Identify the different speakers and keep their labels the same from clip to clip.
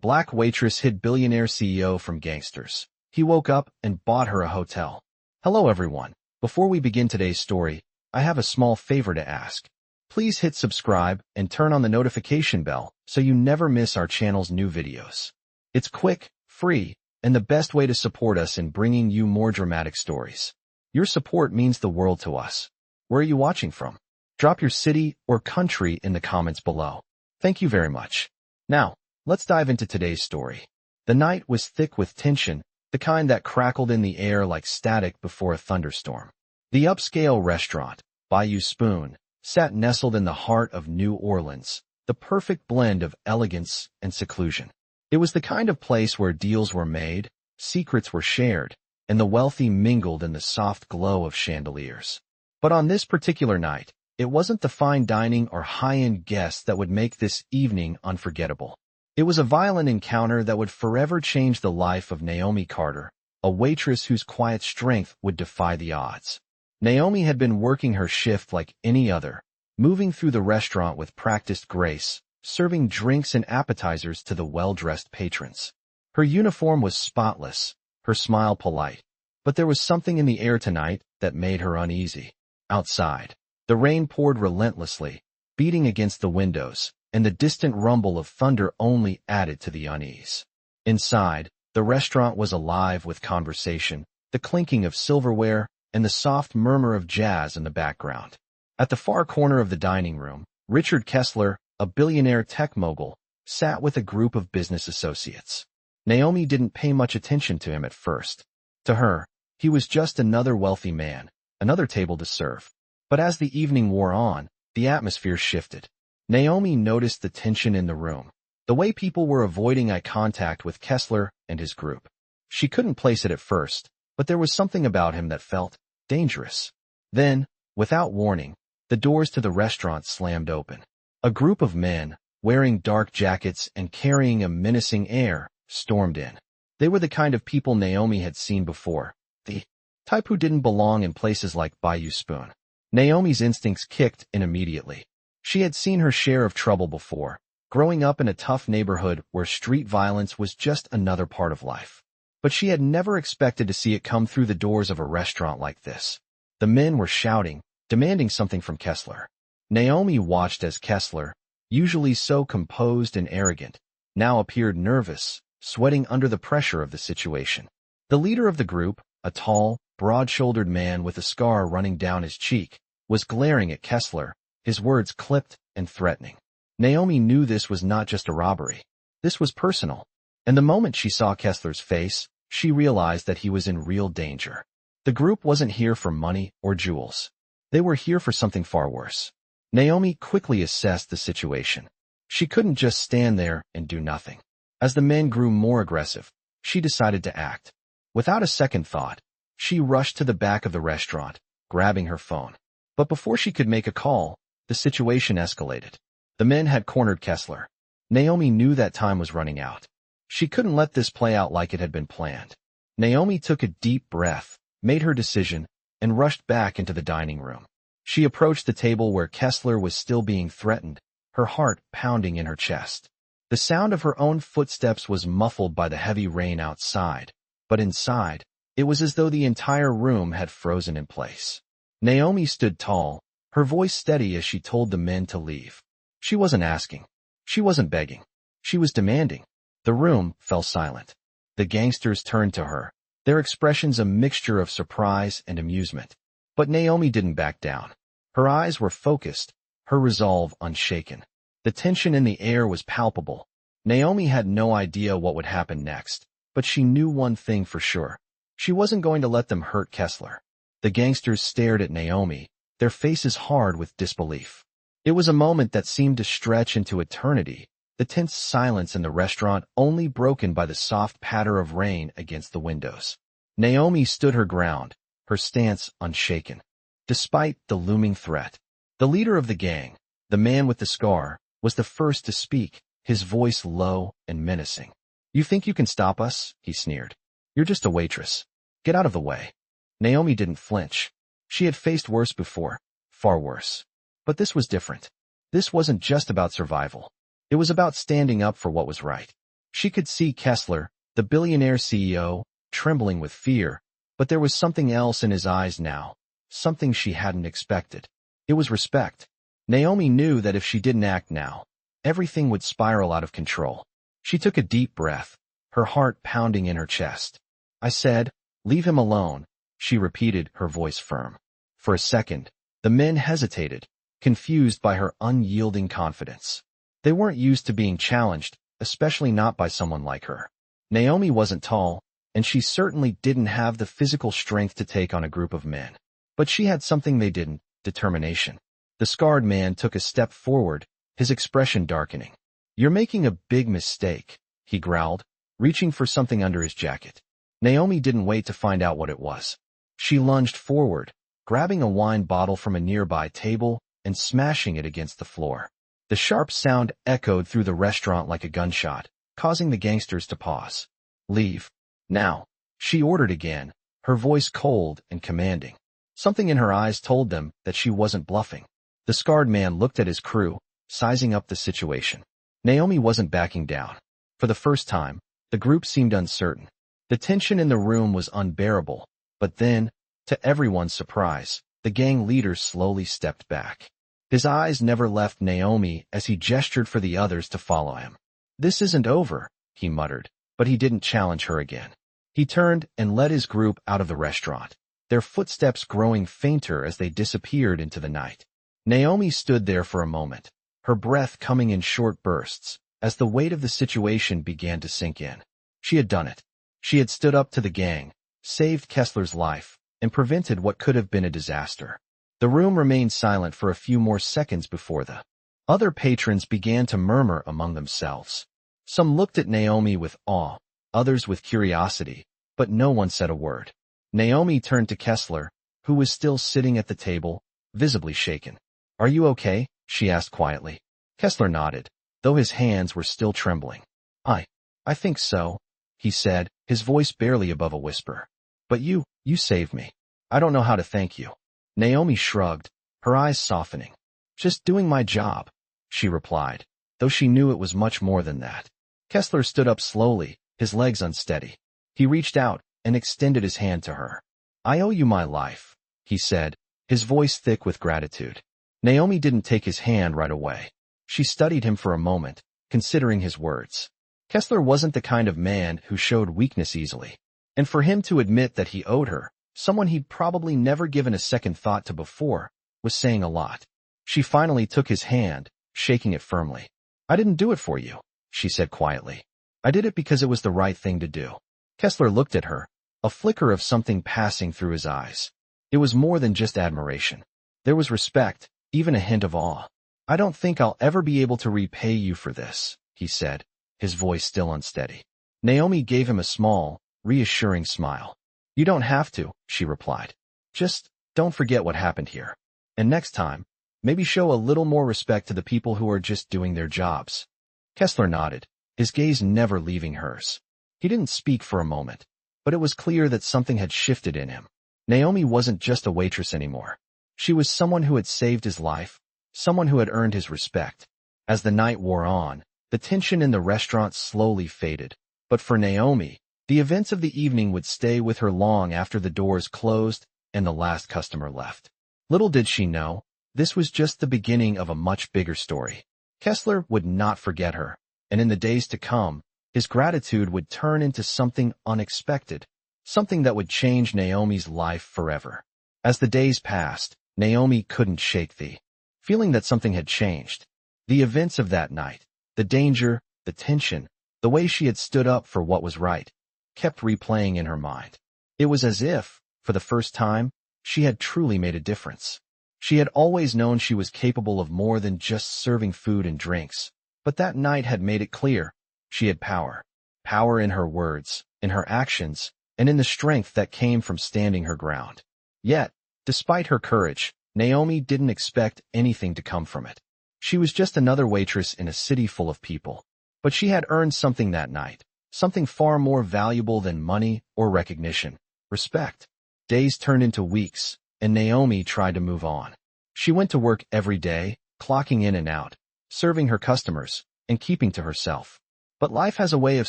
Speaker 1: Black waitress hid billionaire CEO from Gangsters. He woke up and bought her a hotel. Hello everyone. Before we begin today's story, I have a small favor to ask. Please hit subscribe and turn on the notification bell so you never miss our channel's new videos. It's quick, free, and the best way to support us in bringing you more dramatic stories. Your support means the world to us. Where are you watching from? Drop your city or country in the comments below. Thank you very much. Now, let's dive into today's story. The night was thick with tension, the kind that crackled in the air like static before a thunderstorm. The upscale restaurant, Bayou Spoon, sat nestled in the heart of New Orleans, the perfect blend of elegance and seclusion. It was the kind of place where deals were made, secrets were shared, and the wealthy mingled in the soft glow of chandeliers. But on this particular night, it wasn't the fine dining or high-end guests that would make this evening unforgettable. It was a violent encounter that would forever change the life of Naomi Carter, a waitress whose quiet strength would defy the odds. Naomi had been working her shift like any other, moving through the restaurant with practiced grace, serving drinks and appetizers to the well-dressed patrons. Her uniform was spotless, her smile polite, but there was something in the air tonight that made her uneasy. Outside, the rain poured relentlessly, beating against the windows, and the distant rumble of thunder only added to the unease. Inside, the restaurant was alive with conversation, the clinking of silverware, and the soft murmur of jazz in the background. At the far corner of the dining room, Richard Kessler, a billionaire tech mogul, sat with a group of business associates. Naomi didn't pay much attention to him at first. To her, he was just another wealthy man, another table to serve. But as the evening wore on, the atmosphere shifted. Naomi noticed the tension in the room, the way people were avoiding eye contact with Kessler and his group. She couldn't place it at first, but there was something about him that felt dangerous. Then, without warning, the doors to the restaurant slammed open. A group of men, wearing dark jackets and carrying a menacing air, stormed in. They were the kind of people Naomi had seen before, the type who didn't belong in places like Bayou Spoon. Naomi's instincts kicked in immediately. She had seen her share of trouble before, growing up in a tough neighborhood where street violence was just another part of life. But she had never expected to see it come through the doors of a restaurant like this. The men were shouting, demanding something from Kessler. Naomi watched as Kessler, usually so composed and arrogant, now appeared nervous, sweating under the pressure of the situation. The leader of the group, a tall, broad-shouldered man with a scar running down his cheek, was glaring at Kessler, his words clipped and threatening. Naomi knew this was not just a robbery. This was personal. And the moment she saw Kessler's face, she realized that he was in real danger. The group wasn't here for money or jewels. They were here for something far worse. Naomi quickly assessed the situation. She couldn't just stand there and do nothing. As the men grew more aggressive, she decided to act. Without a second thought, she rushed to the back of the restaurant, grabbing her phone. But before she could make a call, the situation escalated. The men had cornered Kessler. Naomi knew that time was running out. She couldn't let this play out like it had been planned. Naomi took a deep breath, made her decision, and rushed back into the dining room. She approached the table where Kessler was still being threatened, her heart pounding in her chest. The sound of her own footsteps was muffled by the heavy rain outside, but inside, it was as though the entire room had frozen in place. Naomi stood tall, her voice steady as she told the men to leave. She wasn't asking. She wasn't begging. She was demanding. The room fell silent. The gangsters turned to her, their expressions a mixture of surprise and amusement. But Naomi didn't back down. Her eyes were focused, her resolve unshaken. The tension in the air was palpable. Naomi had no idea what would happen next, but she knew one thing for sure. She wasn't going to let them hurt Kessler. The gangsters stared at Naomi, their faces hard with disbelief. It was a moment that seemed to stretch into eternity, the tense silence in the restaurant only broken by the soft patter of rain against the windows. Naomi stood her ground, her stance unshaken. Despite the looming threat, the leader of the gang, the man with the scar, was the first to speak, his voice low and menacing. "You think you can stop us?" he sneered. "You're just a waitress. Get out of the way." Naomi didn't flinch. She had faced worse before, far worse. But this was different. This wasn't just about survival. It was about standing up for what was right. She could see Kessler, the billionaire CEO, trembling with fear, but there was something else in his eyes now, something she hadn't expected. It was respect. Naomi knew that if she didn't act now, everything would spiral out of control. She took a deep breath, her heart pounding in her chest. "I said, leave him alone," she repeated, her voice firm. For a second, the men hesitated, confused by her unyielding confidence. They weren't used to being challenged, especially not by someone like her. Naomi wasn't tall, and she certainly didn't have the physical strength to take on a group of men. But she had something they didn't: determination. The scarred man took a step forward, his expression darkening. "You're making a big mistake," he growled, reaching for something under his jacket. Naomi didn't wait to find out what it was. She lunged forward, grabbing a wine bottle from a nearby table and smashing it against the floor. The sharp sound echoed through the restaurant like a gunshot, causing the gangsters to pause. "Leave. Now," she ordered again, her voice cold and commanding. Something in her eyes told them that she wasn't bluffing. The scarred man looked at his crew, sizing up the situation. Naomi wasn't backing down. For the first time, the group seemed uncertain. The tension in the room was unbearable, but then, to everyone's surprise, the gang leader slowly stepped back. His eyes never left Naomi as he gestured for the others to follow him. "This isn't over," he muttered, but he didn't challenge her again. He turned and led his group out of the restaurant, their footsteps growing fainter as they disappeared into the night. Naomi stood there for a moment, her breath coming in short bursts, as the weight of the situation began to sink in. She had done it. She had stood up to the gang, saved Kessler's life, and prevented what could have been a disaster. The room remained silent for a few more seconds before the other patrons began to murmur among themselves. Some looked at Naomi with awe, others with curiosity, but no one said a word. Naomi turned to Kessler, who was still sitting at the table, visibly shaken. "Are you okay?" she asked quietly. Kessler nodded, though his hands were still trembling. I think so," he said, his voice barely above a whisper. "But you saved me. I don't know how to thank you." Naomi shrugged, her eyes softening. "Just doing my job," she replied, though she knew it was much more than that. Kessler stood up slowly, his legs unsteady. He reached out and extended his hand to her. "I owe you my life," he said, his voice thick with gratitude. Naomi didn't take his hand right away. She studied him for a moment, considering his words. Kessler wasn't the kind of man who showed weakness easily. And for him to admit that he owed her, someone he'd probably never given a second thought to before, was saying a lot. She finally took his hand, shaking it firmly. "I didn't do it for you," she said quietly. "I did it because it was the right thing to do." Kessler looked at her, a flicker of something passing through his eyes. It was more than just admiration. There was respect, even a hint of awe. "I don't think I'll ever be able to repay you for this," he said, his voice still unsteady. Naomi gave him a small, reassuring smile. "You don't have to," she replied. "Just don't forget what happened here. And next time, maybe show a little more respect to the people who are just doing their jobs." Kessler nodded, his gaze never leaving hers. He didn't speak for a moment, but it was clear that something had shifted in him. Naomi wasn't just a waitress anymore. She was someone who had saved his life, someone who had earned his respect. As the night wore on, the tension in the restaurant slowly faded. But for Naomi, the events of the evening would stay with her long after the doors closed and the last customer left. Little did she know, this was just the beginning of a much bigger story. Kessler would not forget her, and in the days to come, his gratitude would turn into something unexpected, something that would change Naomi's life forever. As the days passed, Naomi couldn't shake the feeling that something had changed. The events of that night, the danger, the tension, the way she had stood up for what was right, kept replaying in her mind. It was as if, for the first time, she had truly made a difference. She had always known she was capable of more than just serving food and drinks, but that night had made it clear. She had power. Power in her words, in her actions, and in the strength that came from standing her ground. Yet, despite her courage, Naomi didn't expect anything to come from it. She was just another waitress in a city full of people. But she had earned something that night, something far more valuable than money or recognition: respect. Days turned into weeks, and Naomi tried to move on. She went to work every day, clocking in and out, serving her customers, and keeping to herself. But life has a way of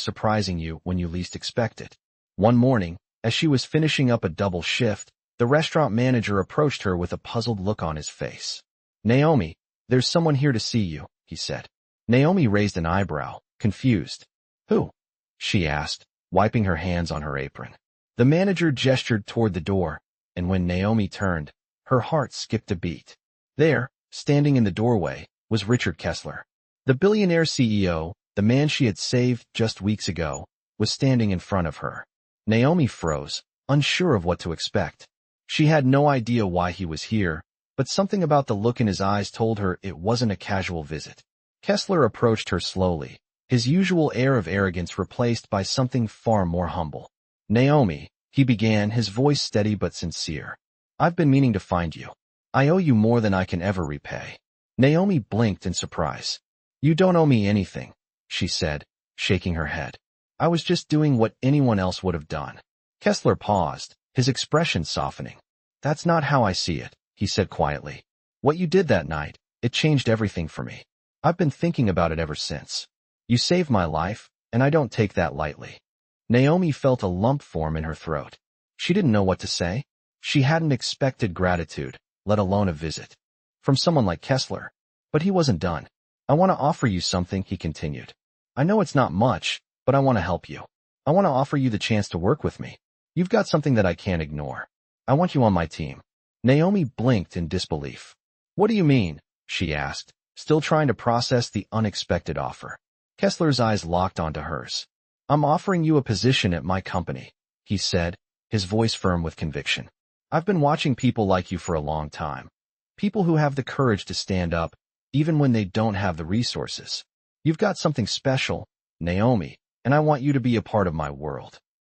Speaker 1: surprising you when you least expect it. One morning, as she was finishing up a double shift, the restaurant manager approached her with a puzzled look on his face. "Naomi, there's someone here to see you," he said. Naomi raised an eyebrow, confused. "Who?" she asked, wiping her hands on her apron. The manager gestured toward the door, and when Naomi turned, her heart skipped a beat. There, standing in the doorway, was Richard Kessler. The billionaire CEO, the man she had saved just weeks ago, was standing in front of her. Naomi froze, unsure of what to expect. She had no idea why he was here, but something about the look in his eyes told her it wasn't a casual visit. Kessler approached her slowly, his usual air of arrogance replaced by something far more humble. "Naomi," he began, his voice steady but sincere. "I've been meaning to find you. I owe you more than I can ever repay." Naomi blinked in surprise. "You don't owe me anything," she said, shaking her head. "I was just doing what anyone else would have done." Kessler paused, his expression softening. "That's not how I see it," he said quietly. "What you did that night, it changed everything for me. I've been thinking about it ever since. You saved my life, and I don't take that lightly." Naomi felt a lump form in her throat. She didn't know what to say. She hadn't expected gratitude, let alone a visit, from someone like Kessler. But he wasn't done. "I want to offer you something," he continued. "I know it's not much, but I want to help you. I want to offer you the chance to work with me. You've got something that I can't ignore. I want you on my team." Naomi blinked in disbelief. "What do you mean?" she asked, still trying to process the unexpected offer. Kessler's eyes locked onto hers. "I'm offering you a position at my company," he said, his voice firm with conviction. "I've been watching people like you for a long time. People who have the courage to stand up, even when they don't have the resources. You've got something special, Naomi, and I want you to be a part of my world."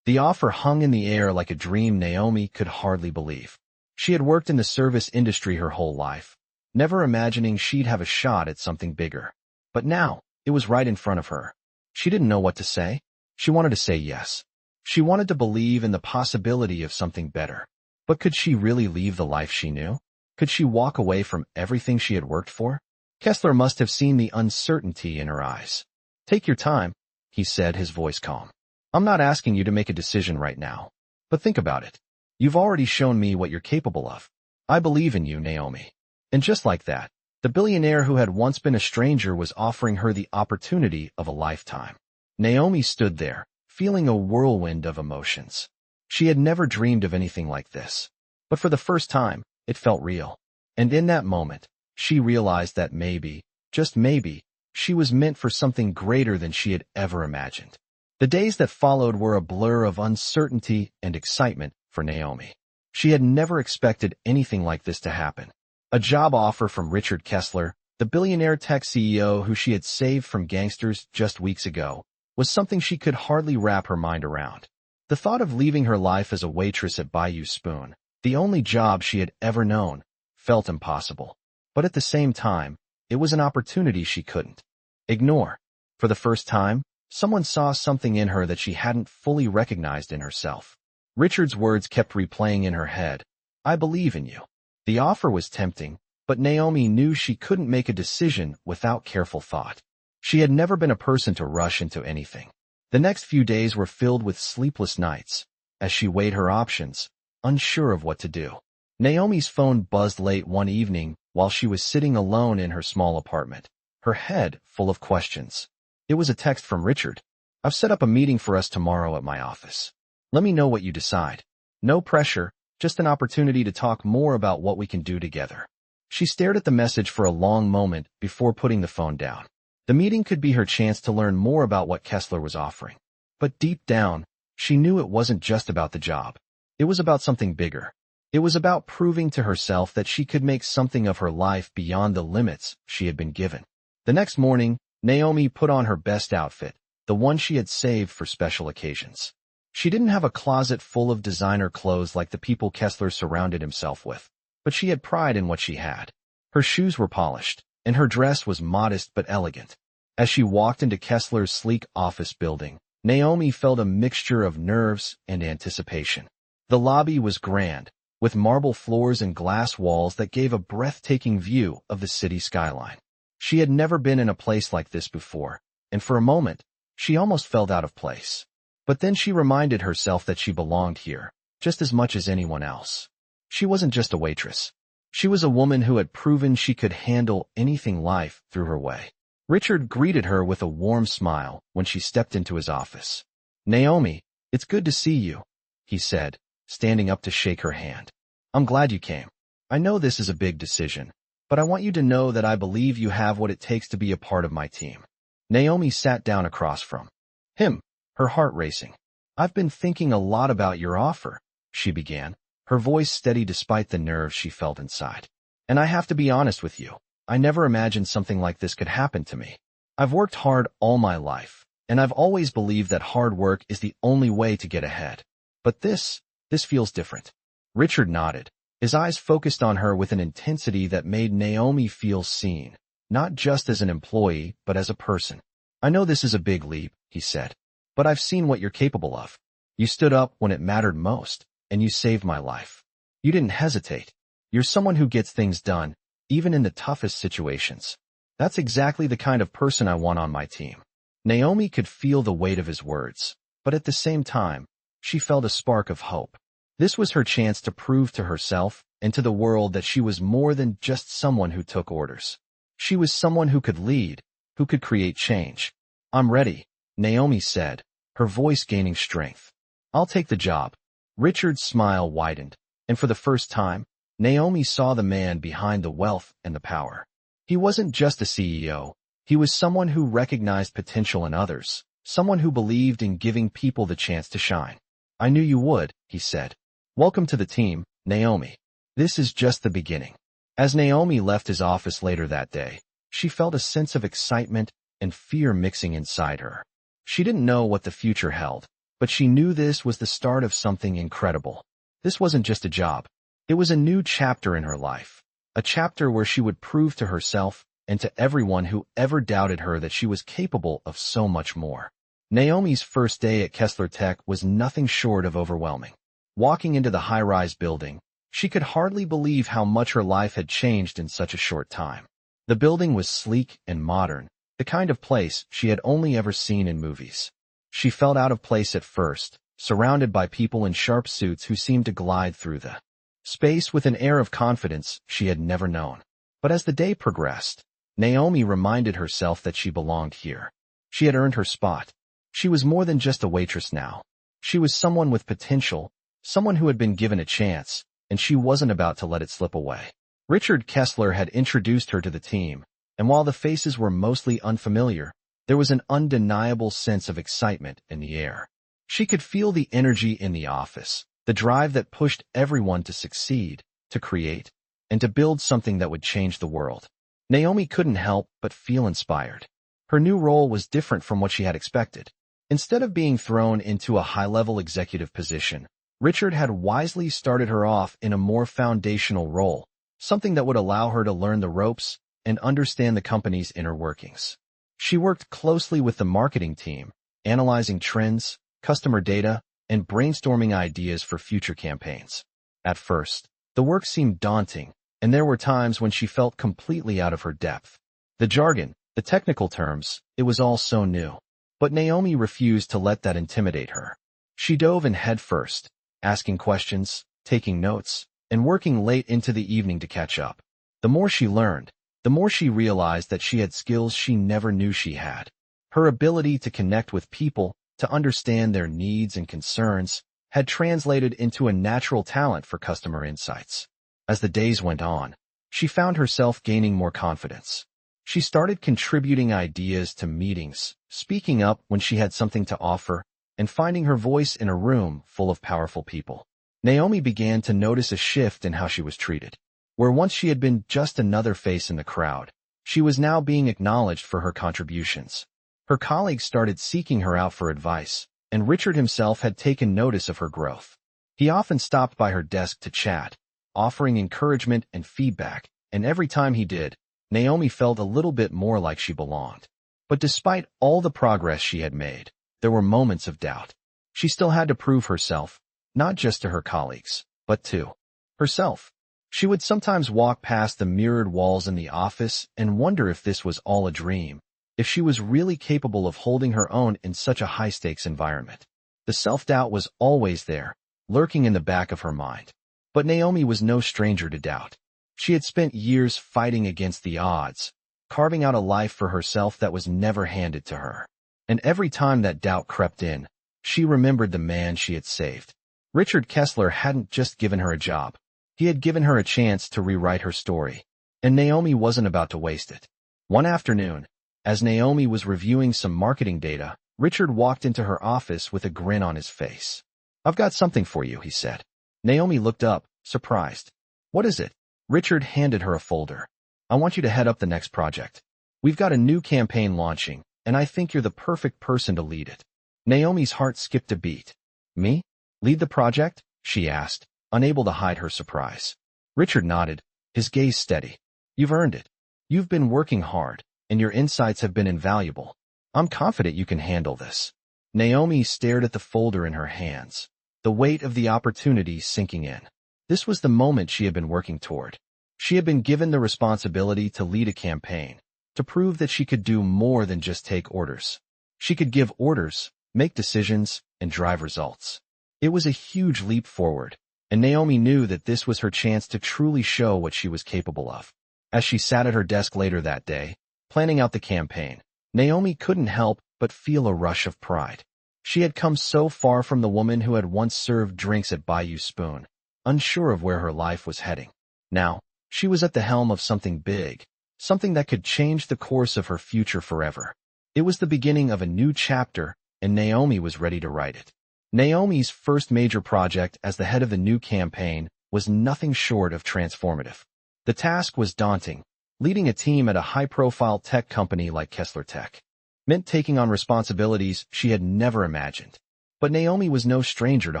Speaker 1: The offer hung in the air like a dream Naomi could hardly believe. She had worked in the service industry her whole life, never imagining she'd have a shot at something bigger. But now, it was right in front of her. She didn't know what to say. She wanted to say yes. She wanted to believe in the possibility of something better. But could she really leave the life she knew? Could she walk away from everything she had worked for? Kessler must have seen the uncertainty in her eyes. "Take your time," he said, his voice calm. "I'm not asking you to make a decision right now. But think about it. You've already shown me what you're capable of. I believe in you, Naomi." And just like that, the billionaire who had once been a stranger was offering her the opportunity of a lifetime. Naomi stood there, feeling a whirlwind of emotions. She had never dreamed of anything like this. But for the first time, it felt real. And in that moment, she realized that maybe, just maybe, she was meant for something greater than she had ever imagined. The days that followed were a blur of uncertainty and excitement for Naomi. She had never expected anything like this to happen. A job offer from Richard Kessler, the billionaire tech CEO who she had saved from Gangsters just weeks ago, was something she could hardly wrap her mind around. The thought of leaving her life as a waitress at Bayou Spoon, the only job she had ever known, felt impossible. But at the same time, it was an opportunity she couldn't ignore. For the first time, someone saw something in her that she hadn't fully recognized in herself. Richard's words kept replaying in her head. "I believe in you." The offer was tempting, but Naomi knew she couldn't make a decision without careful thought. She had never been a person to rush into anything. The next few days were filled with sleepless nights, as she weighed her options, unsure of what to do. Naomi's phone buzzed late one evening while she was sitting alone in her small apartment, her head full of questions. It was a text from Richard. "I've set up a meeting for us tomorrow at my office. Let me know what you decide. No pressure, just an opportunity to talk more about what we can do together." She stared at the message for a long moment before putting the phone down. The meeting could be her chance to learn more about what Kessler was offering. But deep down, she knew it wasn't just about the job. It was about something bigger. It was about proving to herself that she could make something of her life beyond the limits she had been given. The next morning, Naomi put on her best outfit, the one she had saved for special occasions. She didn't have a closet full of designer clothes like the people Kessler surrounded himself with, but she had pride in what she had. Her shoes were polished, and her dress was modest but elegant. As she walked into Kessler's sleek office building, Naomi felt a mixture of nerves and anticipation. The lobby was grand, with marble floors and glass walls that gave a breathtaking view of the city skyline. She had never been in a place like this before, and for a moment, She almost felt out of place. But then she reminded herself that she belonged here, just as much as anyone else. She wasn't just a waitress. She was a woman who had proven she could handle anything life threw her way. Richard greeted her with a warm smile when she stepped into his office. "Naomi, it's good to see you," he said, standing up to shake her hand. "I'm glad you came. I know this is a big decision, but I want you to know that I believe you have what it takes to be a part of my team." Naomi sat down across from him, her heart racing. "I've been thinking a lot about your offer," she began, her voice steady despite the nerves she felt inside. "And I have to be honest with you, I never imagined something like this could happen to me. I've worked hard all my life, and I've always believed that hard work is the only way to get ahead. But this feels different." Richard nodded, his eyes focused on her with an intensity that made Naomi feel seen, not just as an employee, but as a person. "I know this is a big leap," he said, "but I've seen what you're capable of. You stood up when it mattered most, and you saved my life. You didn't hesitate. You're someone who gets things done, even in the toughest situations. That's exactly the kind of person I want on my team." Naomi could feel the weight of his words, but at the same time, she felt a spark of hope. This was her chance to prove to herself and to the world that she was more than just someone who took orders. She was someone who could lead, who could create change. "I'm ready," Naomi said, her voice gaining strength. "I'll take the job." Richard's smile widened, and for the first time, Naomi saw the man behind the wealth and the power. He wasn't just a CEO, he was someone who recognized potential in others, someone who believed in giving people the chance to shine. "I knew you would," he said. "Welcome to the team, Naomi. This is just the beginning." As Naomi left his office later that day, she felt a sense of excitement and fear mixing inside her. She didn't know what the future held, but she knew this was the start of something incredible. This wasn't just a job. It was a new chapter in her life, a chapter where she would prove to herself and to everyone who ever doubted her that she was capable of so much more. Naomi's first day at KeslerTech was nothing short of overwhelming. Walking into the high-rise building, she could hardly believe how much her life had changed in such a short time. The building was sleek and modern, the kind of place she had only ever seen in movies. She felt out of place at first, surrounded by people in sharp suits who seemed to glide through the space with an air of confidence she had never known. But as the day progressed, Naomi reminded herself that she belonged here. She had earned her spot. She was more than just a waitress now. She was someone with potential, someone who had been given a chance, and she wasn't about to let it slip away. Richard Kessler had introduced her to the team, and while the faces were mostly unfamiliar, there was an undeniable sense of excitement in the air. She could feel the energy in the office, the drive that pushed everyone to succeed, to create, and to build something that would change the world. Naomi couldn't help but feel inspired. Her new role was different from what she had expected. Instead of being thrown into a high-level executive position, Richard had wisely started her off in a more foundational role, something that would allow her to learn the ropes and understand the company's inner workings. She worked closely with the marketing team, analyzing trends, customer data, and brainstorming ideas for future campaigns. At first, the work seemed daunting, and there were times when she felt completely out of her depth. The jargon, the technical terms, it was all so new. But Naomi refused to let that intimidate her. She dove in headfirst, asking questions, taking notes, and working late into the evening to catch up. The more she learned, the more she realized that she had skills she never knew she had. Her ability to connect with people, to understand their needs and concerns, had translated into a natural talent for customer insights. As the days went on, she found herself gaining more confidence. She started contributing ideas to meetings, speaking up when she had something to offer, and finding her voice in a room full of powerful people. Naomi began to notice a shift in how she was treated. Where once she had been just another face in the crowd, she was now being acknowledged for her contributions. Her colleagues started seeking her out for advice, and Richard himself had taken notice of her growth. He often stopped by her desk to chat, offering encouragement and feedback, and every time he did, Naomi felt a little bit more like she belonged. But despite all the progress she had made, there were moments of doubt. She still had to prove herself, not just to her colleagues, but to herself. She would sometimes walk past the mirrored walls in the office and wonder if this was all a dream, if she was really capable of holding her own in such a high-stakes environment. The self-doubt was always there, lurking in the back of her mind. But Naomi was no stranger to doubt. She had spent years fighting against the odds, carving out a life for herself that was never handed to her. And every time that doubt crept in, she remembered the man she had saved. Richard Kessler hadn't just given her a job. He had given her a chance to rewrite her story, and Naomi wasn't about to waste it. One afternoon, as Naomi was reviewing some marketing data, Richard walked into her office with a grin on his face. "I've got something for you," he said. Naomi looked up, surprised. "What is it?" Richard handed her a folder. "I want you to head up the next project. We've got a new campaign launching, and I think you're the perfect person to lead it." Naomi's heart skipped a beat. "Me? Lead the project?" she asked, unable to hide her surprise. Richard nodded, his gaze steady. "You've earned it. You've been working hard, and your insights have been invaluable. I'm confident you can handle this." Naomi stared at the folder in her hands, the weight of the opportunity sinking in. This was the moment she had been working toward. She had been given the responsibility to lead a campaign, to prove that she could do more than just take orders. She could give orders, make decisions, and drive results. It was a huge leap forward, and Naomi knew that this was her chance to truly show what she was capable of. As she sat at her desk later that day, planning out the campaign, Naomi couldn't help but feel a rush of pride. She had come so far from the woman who had once served drinks at Bayou Spoon, unsure of where her life was heading. Now, she was at the helm of something big, something that could change the course of her future forever. It was the beginning of a new chapter, and Naomi was ready to write it. Naomi's first major project as the head of the new campaign was nothing short of transformative. The task was daunting. Leading a team at a high-profile tech company like KeslerTech meant taking on responsibilities she had never imagined. But Naomi was no stranger to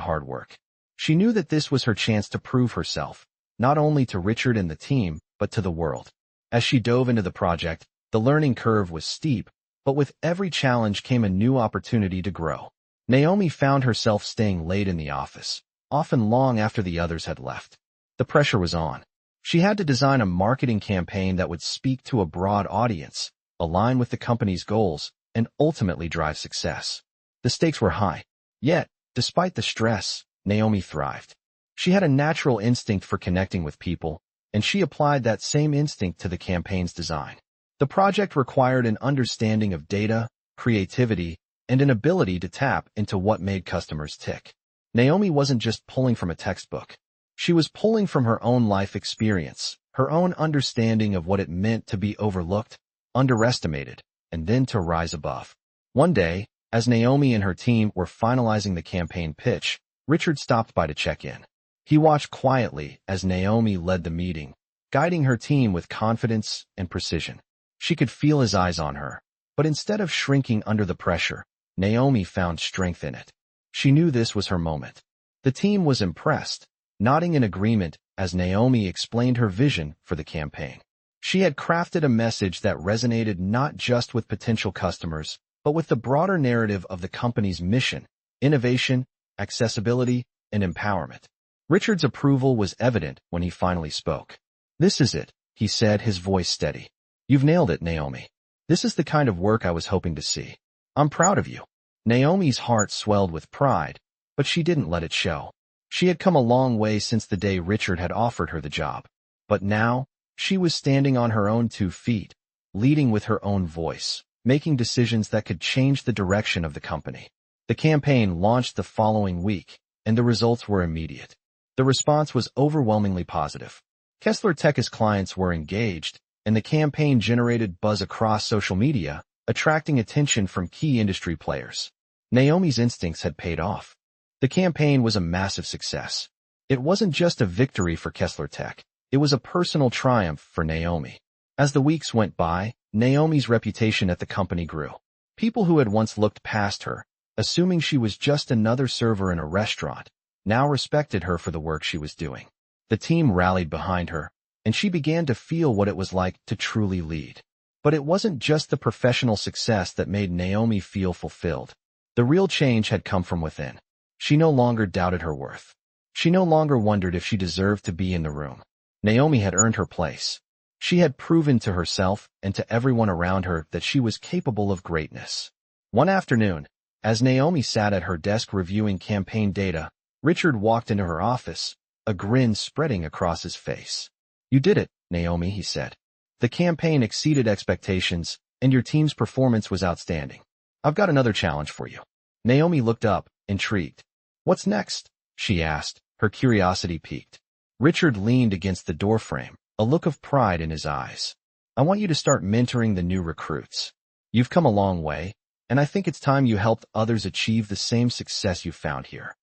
Speaker 1: hard work. She knew that this was her chance to prove herself, not only to Richard and the team, but to the world. As she dove into the project, the learning curve was steep, but with every challenge came a new opportunity to grow. Naomi found herself staying late in the office, often long after the others had left. The pressure was on. She had to design a marketing campaign that would speak to a broad audience, align with the company's goals, and ultimately drive success. The stakes were high. Yet, despite the stress, Naomi thrived. She had a natural instinct for connecting with people, and she applied that same instinct to the campaign's design. The project required an understanding of data, creativity, and an ability to tap into what made customers tick. Naomi wasn't just pulling from a textbook. She was pulling from her own life experience, her own understanding of what it meant to be overlooked, underestimated, and then to rise above. One day, as Naomi and her team were finalizing the campaign pitch, Richard stopped by to check in. He watched quietly as Naomi led the meeting, guiding her team with confidence and precision. She could feel his eyes on her, but instead of shrinking under the pressure, Naomi found strength in it. She knew this was her moment. The team was impressed, nodding in agreement as Naomi explained her vision for the campaign. She had crafted a message that resonated not just with potential customers, but with the broader narrative of the company's mission, innovation, accessibility, and empowerment. Richard's approval was evident when he finally spoke. "This is it," he said, his voice steady. "You've nailed it, Naomi. This is the kind of work I was hoping to see. I'm proud of you." Naomi's heart swelled with pride, but she didn't let it show. She had come a long way since the day Richard had offered her the job. But now, she was standing on her own 2 feet, leading with her own voice, making decisions that could change the direction of the company. The campaign launched the following week, and the results were immediate. The response was overwhelmingly positive. KeslerTech's clients were engaged, and the campaign generated buzz across social media, attracting attention from key industry players. Naomi's instincts had paid off. The campaign was a massive success. It wasn't just a victory for KeslerTech, it was a personal triumph for Naomi. As the weeks went by, Naomi's reputation at the company grew. People who had once looked past her, assuming she was just another server in a restaurant, now respected her for the work she was doing. The team rallied behind her, and she began to feel what it was like to truly lead. But it wasn't just the professional success that made Naomi feel fulfilled. The real change had come from within. She no longer doubted her worth. She no longer wondered if she deserved to be in the room. Naomi had earned her place. She had proven to herself and to everyone around her that she was capable of greatness. One afternoon, as Naomi sat at her desk reviewing campaign data, Richard walked into her office, a grin spreading across his face. "You did it, Naomi," he said. "The campaign exceeded expectations, and your team's performance was outstanding. I've got another challenge for you." Naomi looked up, intrigued. "What's next?" she asked, her curiosity piqued. Richard leaned against the doorframe, a look of pride in his eyes. "I want you to start mentoring the new recruits. You've come a long way, and I think it's time you helped others achieve the same success you found here."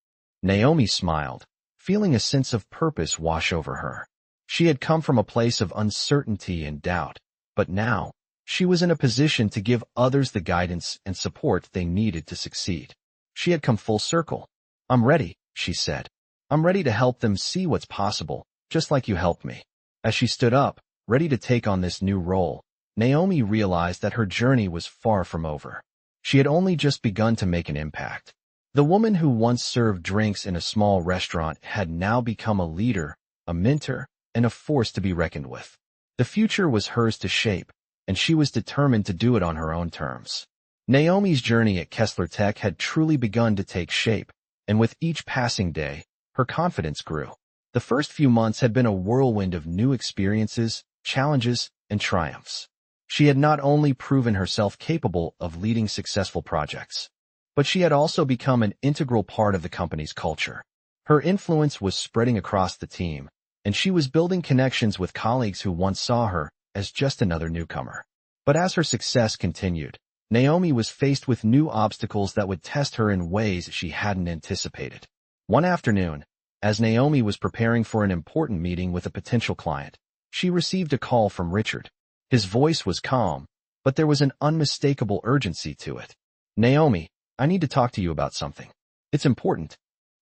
Speaker 1: Naomi smiled, feeling a sense of purpose wash over her. She had come from a place of uncertainty and doubt, but now, she was in a position to give others the guidance and support they needed to succeed. She had come full circle. "I'm ready," she said. "I'm ready to help them see what's possible, just like you helped me." As she stood up, ready to take on this new role, Naomi realized that her journey was far from over. She had only just begun to make an impact. The woman who once served drinks in a small restaurant had now become a leader, a mentor, and a force to be reckoned with. The future was hers to shape, and she was determined to do it on her own terms. Naomi's journey at KeslerTech had truly begun to take shape, and with each passing day, her confidence grew. The first few months had been a whirlwind of new experiences, challenges, and triumphs. She had not only proven herself capable of leading successful projects, but she had also become an integral part of the company's culture. Her influence was spreading across the team, and she was building connections with colleagues who once saw her as just another newcomer. But as her success continued, Naomi was faced with new obstacles that would test her in ways she hadn't anticipated. One afternoon, as Naomi was preparing for an important meeting with a potential client, she received a call from Richard. His voice was calm, but there was an unmistakable urgency to it. "Naomi, I need to talk to you about something. It's important."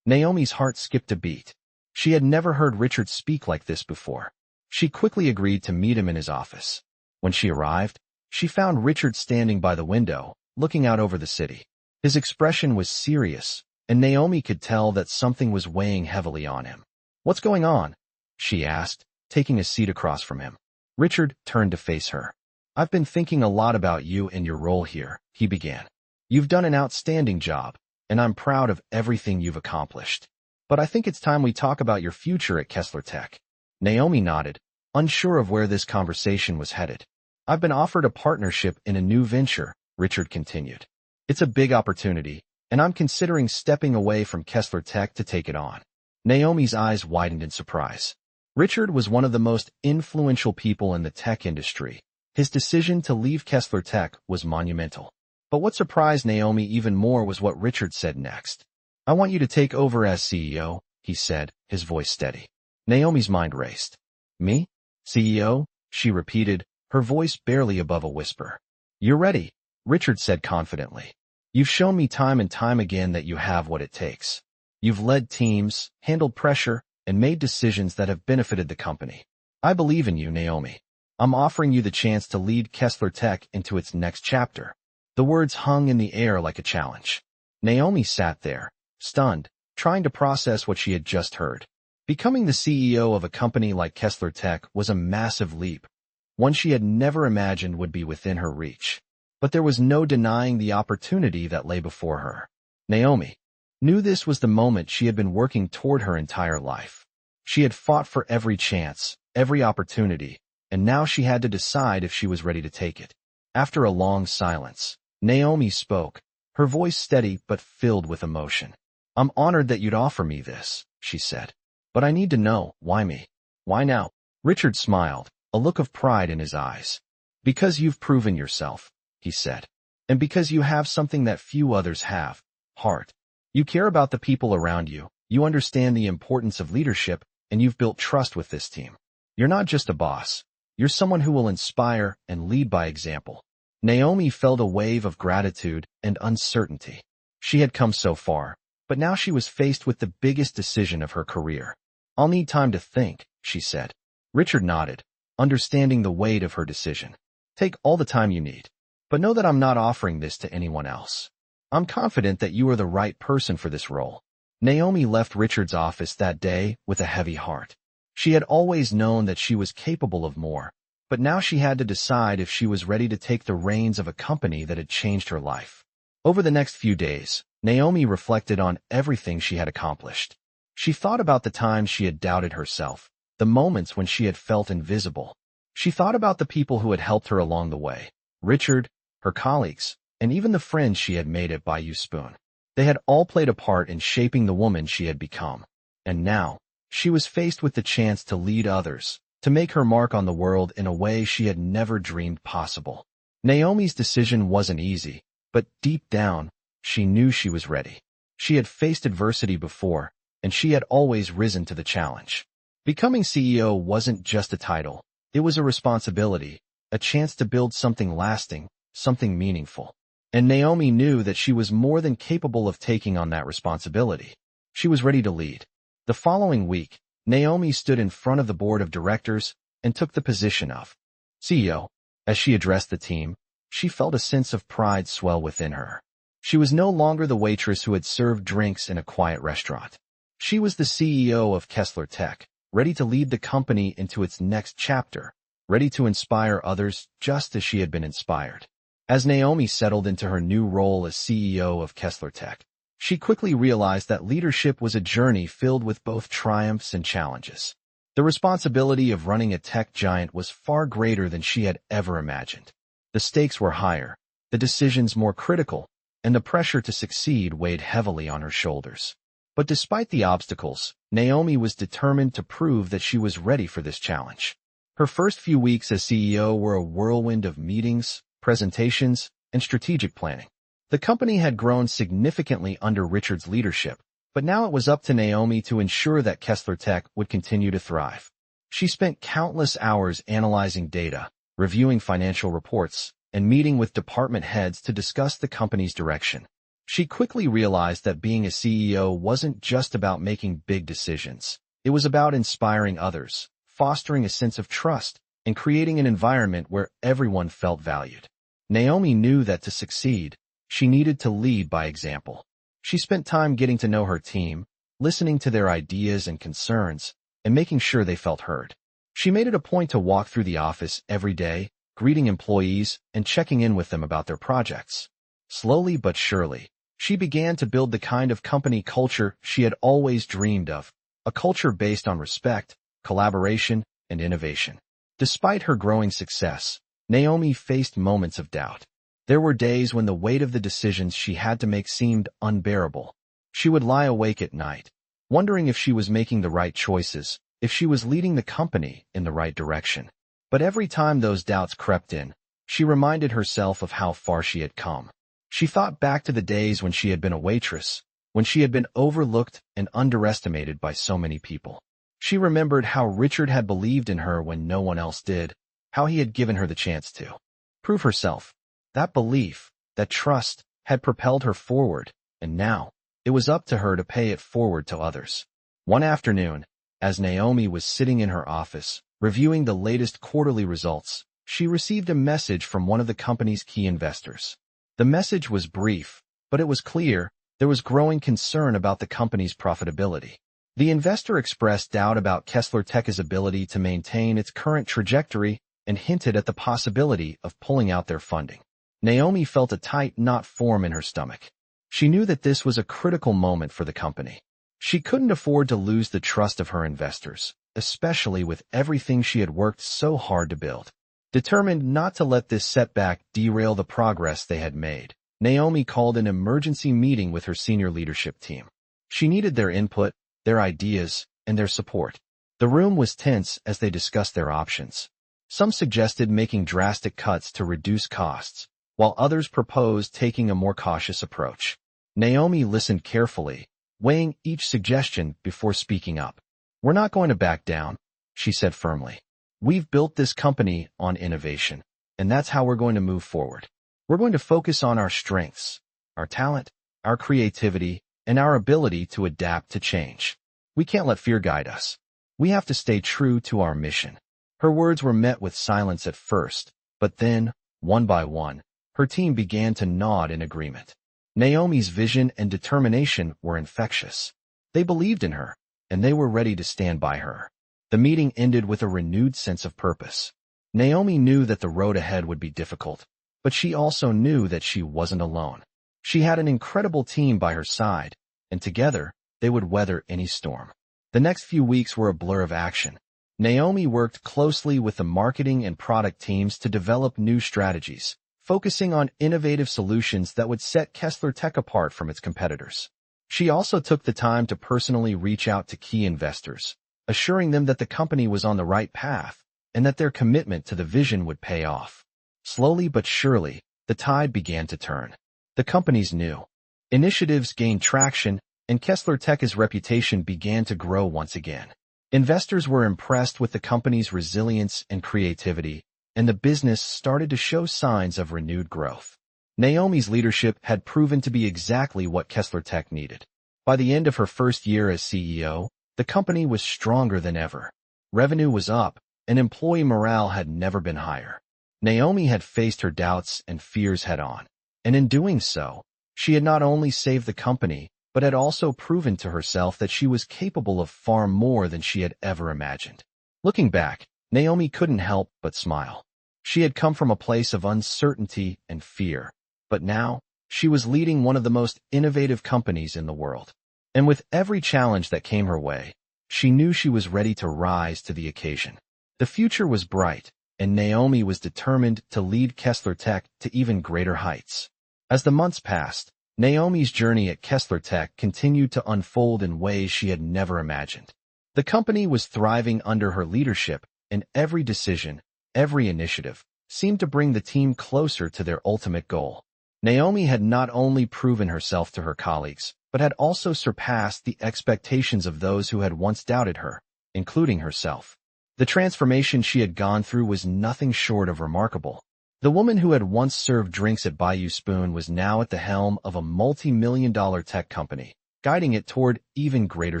Speaker 1: Naomi's heart skipped a beat. She had never heard Richard speak like this before. She quickly agreed to meet him in his office. When she arrived, she found Richard standing by the window, looking out over the city. His expression was serious, and Naomi could tell that something was weighing heavily on him. "What's going on?" she asked, taking a seat across from him. Richard turned to face her. "I've been thinking a lot about you and your role here," he began. "You've done an outstanding job, and I'm proud of everything you've accomplished. But I think it's time we talk about your future at KeslerTech." Naomi nodded, unsure of where this conversation was headed. "I've been offered a partnership in a new venture," Richard continued. "It's a big opportunity, and I'm considering stepping away from KeslerTech to take it on." Naomi's eyes widened in surprise. Richard was one of the most influential people in the tech industry. His decision to leave KeslerTech was monumental. But what surprised Naomi even more was what Richard said next. "I want you to take over as CEO," he said, his voice steady. Naomi's mind raced. "Me? CEO?" she repeated, her voice barely above a whisper. "You're ready," Richard said confidently. "You've shown me time and time again that you have what it takes. You've led teams, handled pressure, and made decisions that have benefited the company. I believe in you, Naomi. I'm offering you the chance to lead KeslerTech into its next chapter." The words hung in the air like a challenge. Naomi sat there, stunned, trying to process what she had just heard. Becoming the CEO of a company like KeslerTech was a massive leap, one she had never imagined would be within her reach. But there was no denying the opportunity that lay before her. Naomi knew this was the moment she had been working toward her entire life. She had fought for every chance, every opportunity, and now she had to decide if she was ready to take it. After a long silence, Naomi spoke, her voice steady but filled with emotion. "I'm honored that you'd offer me this," she said. "But I need to know, why me? Why now?" Richard smiled, a look of pride in his eyes. "Because you've proven yourself," he said. "And because you have something that few others have, heart. You care about the people around you, you understand the importance of leadership, and you've built trust with this team. You're not just a boss. You're someone who will inspire and lead by example." Naomi felt a wave of gratitude and uncertainty. She had come so far, but now she was faced with the biggest decision of her career. "I'll need time to think," she said. Richard nodded, understanding the weight of her decision. "Take all the time you need. But know that I'm not offering this to anyone else. I'm confident that you are the right person for this role." Naomi left Richard's office that day with a heavy heart. She had always known that she was capable of more, But now she had to decide if she was ready to take the reins of a company that had changed her life. Over the next few days, Naomi reflected on everything she had accomplished. She thought about the times she had doubted herself, the moments when she had felt invisible. She thought about the people who had helped her along the way, Richard, her colleagues, and even the friends she had made at Bayou Spoon. They had all played a part in shaping the woman she had become. And now, she was faced with the chance to lead others, to make her mark on the world in a way she had never dreamed possible. Naomi's decision wasn't easy, but deep down, she knew she was ready. She had faced adversity before, and she had always risen to the challenge. Becoming CEO wasn't just a title, it was a responsibility, a chance to build something lasting, something meaningful. And Naomi knew that she was more than capable of taking on that responsibility. She was ready to lead. The following week, Naomi stood in front of the board of directors and took the position of CEO. As she addressed the team, she felt a sense of pride swell within her. She was no longer the waitress who had served drinks in a quiet restaurant. She was the CEO of KeslerTech, ready to lead the company into its next chapter, ready to inspire others just as she had been inspired. As Naomi settled into her new role as CEO of KeslerTech, she quickly realized that leadership was a journey filled with both triumphs and challenges. The responsibility of running a tech giant was far greater than she had ever imagined. The stakes were higher, the decisions more critical, and the pressure to succeed weighed heavily on her shoulders. But despite the obstacles, Naomi was determined to prove that she was ready for this challenge. Her first few weeks as CEO were a whirlwind of meetings, presentations, and strategic planning. The company had grown significantly under Richard's leadership, but now it was up to Naomi to ensure that KeslerTech would continue to thrive. She spent countless hours analyzing data, reviewing financial reports, and meeting with department heads to discuss the company's direction. She quickly realized that being a CEO wasn't just about making big decisions. It was about inspiring others, fostering a sense of trust, and creating an environment where everyone felt valued. Naomi knew that to succeed, she needed to lead by example. She spent time getting to know her team, listening to their ideas and concerns, and making sure they felt heard. She made it a point to walk through the office every day, greeting employees and checking in with them about their projects. Slowly but surely, she began to build the kind of company culture she had always dreamed of, a culture based on respect, collaboration, and innovation. Despite her growing success, Naomi faced moments of doubt. There were days when the weight of the decisions she had to make seemed unbearable. She would lie awake at night, wondering if she was making the right choices, if she was leading the company in the right direction. But every time those doubts crept in, she reminded herself of how far she had come. She thought back to the days when she had been a waitress, when she had been overlooked and underestimated by so many people. She remembered how Richard had believed in her when no one else did, how he had given her the chance to prove herself. That belief, that trust, had propelled her forward, and now, it was up to her to pay it forward to others. One afternoon, as Naomi was sitting in her office, reviewing the latest quarterly results, she received a message from one of the company's key investors. The message was brief, but it was clear there was growing concern about the company's profitability. The investor expressed doubt about KeslerTech's ability to maintain its current trajectory and hinted at the possibility of pulling out their funding. Naomi felt a tight knot form in her stomach. She knew that this was a critical moment for the company. She couldn't afford to lose the trust of her investors, especially with everything she had worked so hard to build. Determined not to let this setback derail the progress they had made, Naomi called an emergency meeting with her senior leadership team. She needed their input, their ideas, and their support. The room was tense as they discussed their options. Some suggested making drastic cuts to reduce costs, while others proposed taking a more cautious approach. Naomi listened carefully, weighing each suggestion before speaking up. "We're not going to back down," she said firmly. "We've built this company on innovation, and that's how we're going to move forward. We're going to focus on our strengths, our talent, our creativity, and our ability to adapt to change. We can't let fear guide us. We have to stay true to our mission." Her words were met with silence at first, but then, one by one, her team began to nod in agreement. Naomi's vision and determination were infectious. They believed in her, and they were ready to stand by her. The meeting ended with a renewed sense of purpose. Naomi knew that the road ahead would be difficult, but she also knew that she wasn't alone. She had an incredible team by her side, and together, they would weather any storm. The next few weeks were a blur of action. Naomi worked closely with the marketing and product teams to develop new strategies, focusing on innovative solutions that would set KeslerTech apart from its competitors. She also took the time to personally reach out to key investors, assuring them that the company was on the right path and that their commitment to the vision would pay off. Slowly but surely, the tide began to turn. The company's new initiatives gained traction, and KeslerTech's reputation began to grow once again. Investors were impressed with the company's resilience and creativity, and the business started to show signs of renewed growth. Naomi's leadership had proven to be exactly what KeslerTech needed. By the end of her first year as CEO, the company was stronger than ever. Revenue was up, and employee morale had never been higher. Naomi had faced her doubts and fears head-on, and in doing so, she had not only saved the company, but had also proven to herself that she was capable of far more than she had ever imagined. Looking back, Naomi couldn't help but smile. She had come from a place of uncertainty and fear, but now, she was leading one of the most innovative companies in the world. And with every challenge that came her way, she knew she was ready to rise to the occasion. The future was bright, and Naomi was determined to lead KeslerTech to even greater heights. As the months passed, Naomi's journey at KeslerTech continued to unfold in ways she had never imagined. The company was thriving under her leadership, and every decision, every initiative, seemed to bring the team closer to their ultimate goal. Naomi had not only proven herself to her colleagues, but had also surpassed the expectations of those who had once doubted her, including herself. The transformation she had gone through was nothing short of remarkable. The woman who had once served drinks at Bayou Spoon was now at the helm of a multi-million-dollar tech company, guiding it toward even greater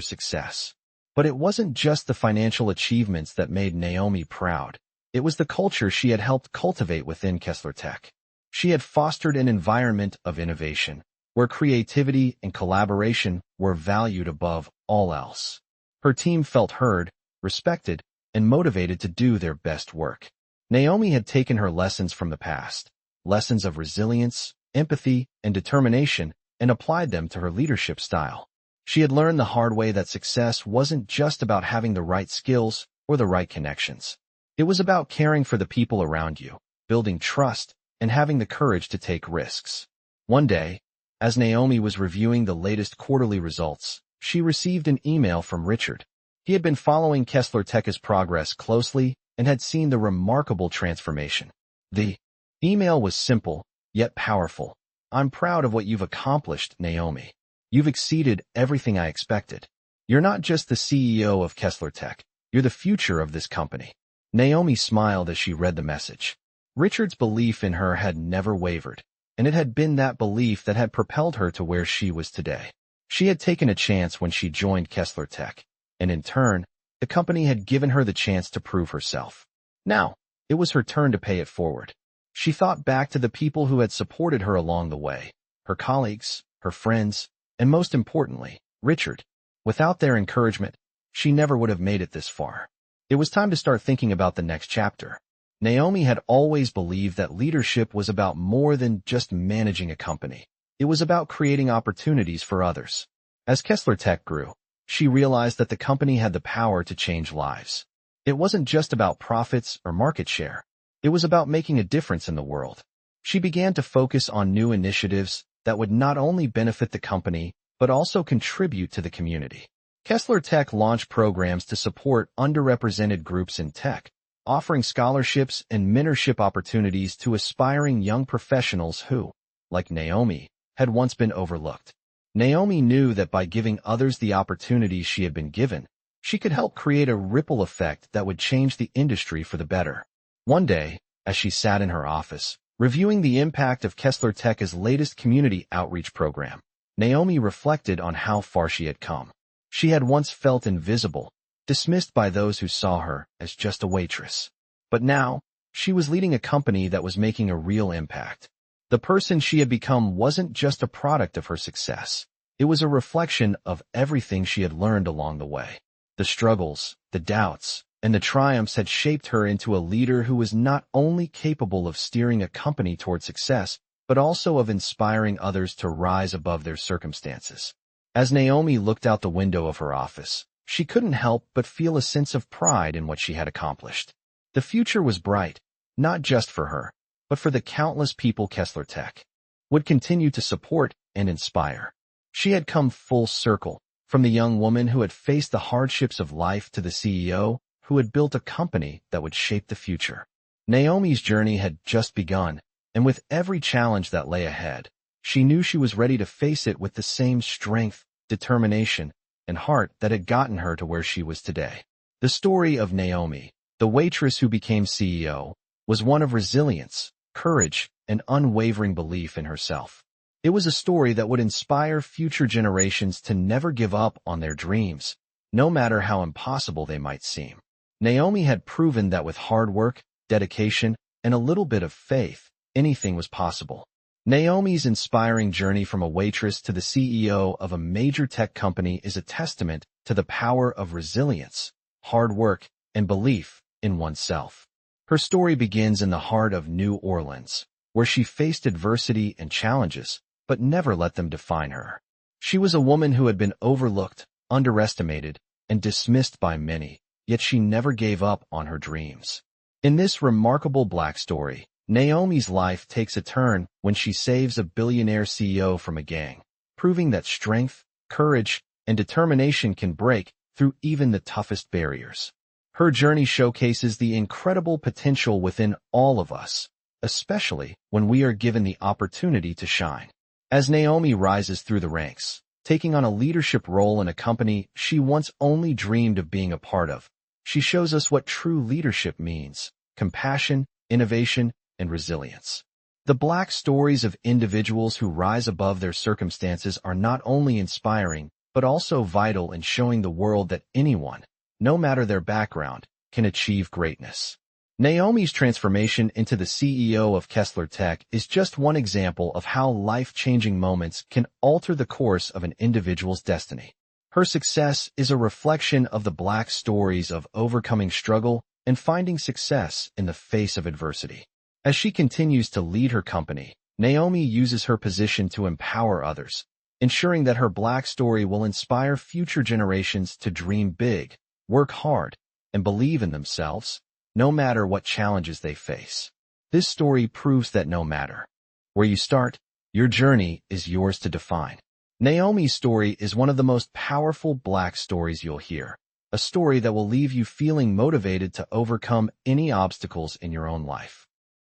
Speaker 1: success. But it wasn't just the financial achievements that made Naomi proud. It was the culture she had helped cultivate within KeslerTech. She had fostered an environment of innovation, where creativity and collaboration were valued above all else. Her team felt heard, respected, and motivated to do their best work. Naomi had taken her lessons from the past, lessons of resilience, empathy, and determination, and applied them to her leadership style. She had learned the hard way that success wasn't just about having the right skills or the right connections. It was about caring for the people around you, building trust, and having the courage to take risks. One day, as Naomi was reviewing the latest quarterly results, she received an email from Richard. He had been following KeslerTech's progress closely and had seen the remarkable transformation. The email was simple, yet powerful. "I'm proud of what you've accomplished, Naomi. You've exceeded everything I expected. You're not just the CEO of KeslerTech, you're the future of this company." Naomi smiled as she read the message. Richard's belief in her had never wavered, and it had been that belief that had propelled her to where she was today. She had taken a chance when she joined KeslerTech, and in turn, the company had given her the chance to prove herself. Now, it was her turn to pay it forward. She thought back to the people who had supported her along the way, her colleagues, her friends, and most importantly, Richard. Without their encouragement, she never would have made it this far. It was time to start thinking about the next chapter. Naomi had always believed that leadership was about more than just managing a company. It was about creating opportunities for others. As KeslerTech grew, she realized that the company had the power to change lives. It wasn't just about profits or market share. It was about making a difference in the world. She began to focus on new initiatives that would not only benefit the company, but also contribute to the community. KeslerTech launched programs to support underrepresented groups in tech, offering scholarships and mentorship opportunities to aspiring young professionals who, like Naomi, had once been overlooked. Naomi knew that by giving others the opportunities she had been given, she could help create a ripple effect that would change the industry for the better. One day, as she sat in her office, reviewing the impact of KeslerTech's latest community outreach program, Naomi reflected on how far she had come. She had once felt invisible, dismissed by those who saw her as just a waitress. But now, she was leading a company that was making a real impact. The person she had become wasn't just a product of her success. It was a reflection of everything she had learned along the way. The struggles, the doubts, and the triumphs had shaped her into a leader who was not only capable of steering a company toward success, but also of inspiring others to rise above their circumstances. As Naomi looked out the window of her office, she couldn't help but feel a sense of pride in what she had accomplished. The future was bright, not just for her, but for the countless people KeslerTech would continue to support and inspire. She had come full circle, from the young woman who had faced the hardships of life to the CEO who had built a company that would shape the future. Naomi's journey had just begun, and with every challenge that lay ahead, she knew she was ready to face it with the same strength, determination, and heart that had gotten her to where she was today. The story of Naomi, the waitress who became CEO, was one of resilience, courage, and unwavering belief in herself. It was a story that would inspire future generations to never give up on their dreams, no matter how impossible they might seem. Naomi had proven that with hard work, dedication, and a little bit of faith, anything was possible. Naomi's inspiring journey from a waitress to the CEO of a major tech company is a testament to the power of resilience, hard work, and belief in oneself. Her story begins in the heart of New Orleans, where she faced adversity and challenges, but never let them define her. She was a woman who had been overlooked, underestimated, and dismissed by many, yet she never gave up on her dreams. In this remarkable Black story, Naomi's life takes a turn when she saves a billionaire CEO from a gang, proving that strength, courage, and determination can break through even the toughest barriers. Her journey showcases the incredible potential within all of us, especially when we are given the opportunity to shine. As Naomi rises through the ranks, taking on a leadership role in a company she once only dreamed of being a part of, she shows us what true leadership means: compassion, innovation, and resilience. The Black stories of individuals who rise above their circumstances are not only inspiring, but also vital in showing the world that anyone, no matter their background, can achieve greatness. Naomi's transformation into the CEO of KeslerTech is just one example of how life-changing moments can alter the course of an individual's destiny. Her success is a reflection of the Black stories of overcoming struggle and finding success in the face of adversity. As she continues to lead her company, Naomi uses her position to empower others, ensuring that her Black story will inspire future generations to dream big, work hard, and believe in themselves, no matter what challenges they face. This story proves that no matter where you start, your journey is yours to define. Naomi's story is one of the most powerful Black stories you'll hear, a story that will leave you feeling motivated to overcome any obstacles in your own life.